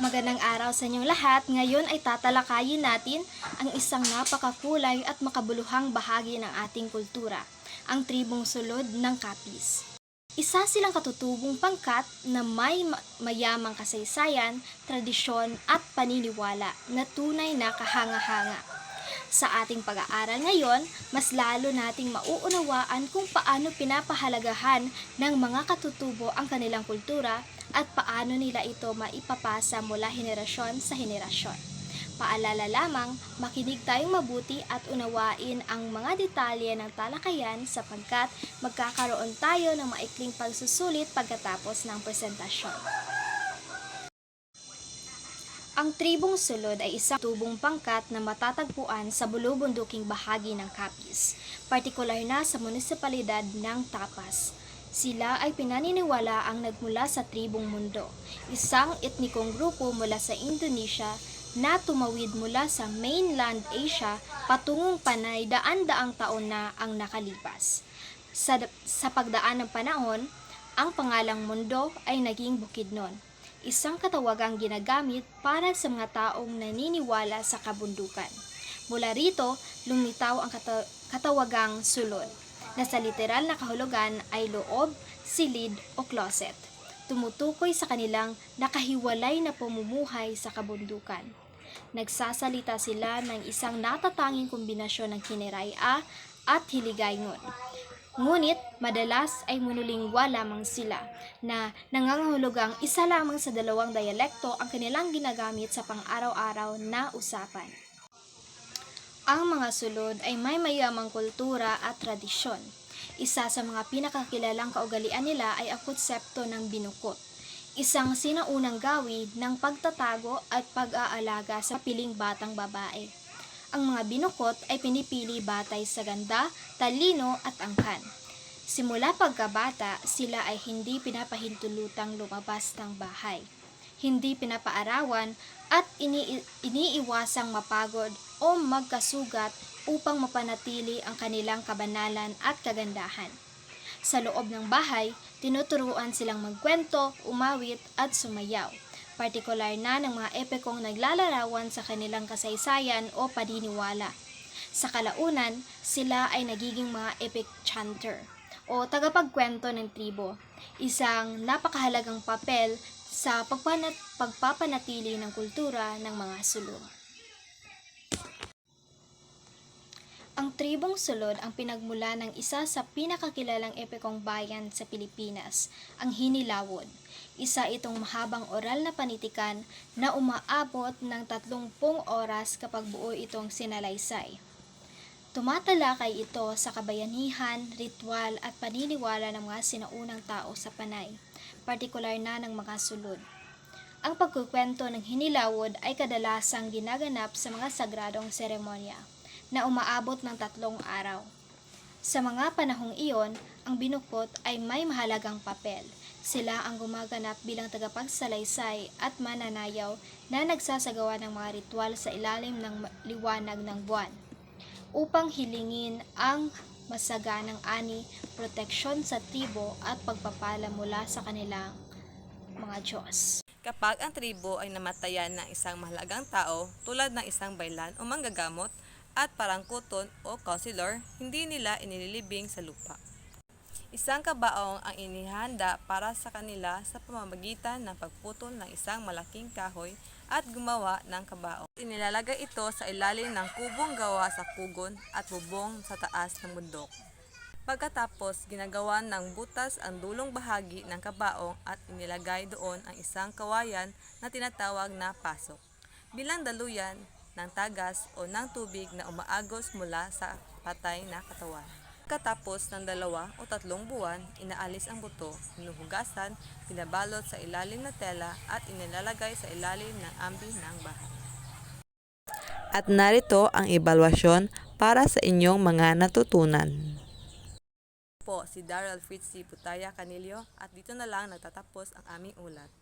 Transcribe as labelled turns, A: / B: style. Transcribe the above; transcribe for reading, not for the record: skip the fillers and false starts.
A: Magandang araw sa inyong lahat. Ngayon ay tatalakayin natin ang isang napakakulay at makabuluhang bahagi ng ating kultura, ang tribong sulod ng Kapis. Isa silang katutubong pangkat na may mayamang kasaysayan, tradisyon at paniniwala na tunay na kahanga-hanga. Sa ating pag-aaral ngayon, mas lalo nating mauunawaan kung paano pinapahalagahan ng mga katutubo ang kanilang kultura at paano nila ito maipapasa mula henerasyon sa henerasyon. Paalala lamang, makinig tayong mabuti at unawain ang mga detalye ng talakayan sapagkat magkakaroon tayo ng maikling pagsusulit pagkatapos ng presentasyon. Ang tribong sulod ay isang tubong pangkat na matatagpuan sa bulubunduking bahagi ng Capiz, partikular na sa munisipalidad ng Tapas. Sila ay pinaniniwala ang nagmula sa tribong mundo, isang etnikong grupo mula sa Indonesia na tumawid mula sa mainland Asia patungong Panay daan-daang taon na ang nakalipas. Sa pagdaan ng panahon, ang pangalang mundo ay naging Bukidnon, isang katawagang ginagamit para sa mga taong naniniwala sa kabundukan. Mula rito, lumitaw ang katawagang sulod, na sa literal na kahulugan ay loob, silid o closet. Tumutukoy sa kanilang nakahiwalay na pamumuhay sa kabundukan. Nagsasalita sila ng isang natatanging kombinasyon ng Kinikaya at Hiligaynon. Ngunit madalas ay monolingwa lamang sila na nangangahulugang isa lamang sa dalawang dialekto ang kanilang ginagamit sa pang-araw-araw na usapan. Ang mga sulod ay may mayamang kultura at tradisyon. Isa sa mga pinakakilalang kaugalian nila ay ang konsepto ng binukot, isang sinaunang gawi ng pagtatago at pag-aalaga sa piling batang babae. Ang mga binukot ay pinipili batay sa ganda, talino at angkan. Simula pagkabata, sila ay hindi pinapahintulutang lumabas ng bahay, hindi pinapaarawan at iniiwasang mapagod o magkasugat upang mapanatili ang kanilang kabanalan at kagandahan. Sa loob ng bahay, tinuturuan silang magkwento, umawit at sumayaw, partikular na ng mga epikong naglalarawan sa kanilang kasaysayan o paniniwala. Sa kalaunan, sila ay nagiging mga epic chanter o tagapagkwento ng tribo, isang napakahalagang papel sa pagpapanatili ng kultura ng mga sulod. Ang tribong sulod ang pinagmula ng isa sa pinakakilalang epikong bayan sa Pilipinas, ang Hinilawod. Isa itong mahabang oral na panitikan na umaabot ng 30 oras kapag buo itong sinalaysay. Tumatalakay ito sa kabayanihan, ritual at paniniwala ng mga sinaunang tao sa Panay, partikular na ng mga sulod. Ang pagkukwento ng Hinilawod ay kadalasang ginaganap sa mga sagradong seremonya na umaabot ng 3 araw. Sa mga panahong iyon, ang binukot ay may mahalagang papel. Sila ang gumaganap bilang tagapagsalaysay at mananayaw na nagsasagawa ng mga ritual sa ilalim ng liwanag ng buwan, upang hilingin ang masaganang ani, proteksyon sa tribo at pagpapala mula sa kanilang mga Diyos.
B: Kapag ang tribo ay namatayan ng isang mahalagang tao tulad ng isang baylan o manggagamot at parangkuton o counselor, hindi nila inililibing sa lupa. Isang kabaong ang inihanda para sa kanila sa pamamagitan ng pagputol ng isang malaking kahoy at gumawa ng kabaong. Inilalagay ito sa ilalim ng kubong gawa sa kugon at bubong sa taas ng bundok. Pagkatapos, ginagawa ng butas ang dulong bahagi ng kabaong at inilagay doon ang isang kawayan na tinatawag na pasok, bilang daluyan ng tagas o ng tubig na umaagos mula sa patay na katawan. Pagkatapos ng 2 o 3 buwan, inaalis ang buto, hinuhugasan, pinabalot sa ilalim ng tela at inilalagay sa ilalim ng ambi ng bahay.
C: At narito ang ebalwasyon para sa inyong mga natutunan.
B: Po si Daryl Fritzy Putaya Canillo at dito na lang nagtatapos ang aming ulat.